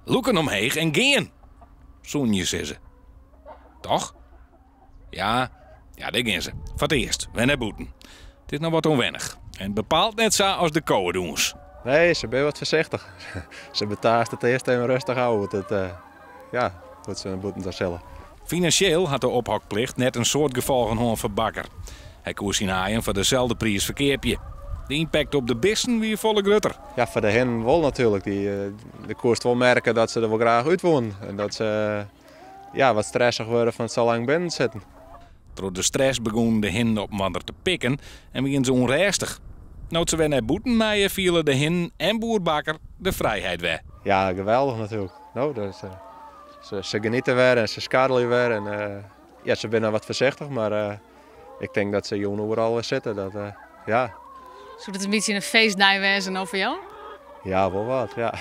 Loeken omheen en gaan. Zoenje, zei ze. Toch? Ja, daar gaan ze. Voor het eerst, we naar boeten. Het is nog wat onwennig. En bepaald net zo als de koedoens. Nee, ze ben wat voorzichtig. Ze betaast het eerst even rustig houden. Moet ze een boeten zichzelf. Financieel had de ophokplicht net een soort gevolgen gewoon voor Bakker. Hij koos in haaien voor dezelfde prijs verkeerpje. De impact op de bissen wie volle grutter. Ja, voor de hen wel natuurlijk. De koerst wel merken dat ze er wel graag uit wonen. En dat ze wat stressig worden van het zo lang binnen zitten. Door de stress begon de hin op wander te pikken en begon ze onrustig. Nood ze weer naar boeten maaien vielen de hin en boer Bakker de vrijheid weg. Ja, geweldig natuurlijk. Nou, dus, ze genieten weer en ze skadelen weer. En, ze zijn wat voorzichtig, maar ik denk dat ze jongen overal zitten. Zou het een beetje een feestdag wezen over jou? Ja, wel wat, ja.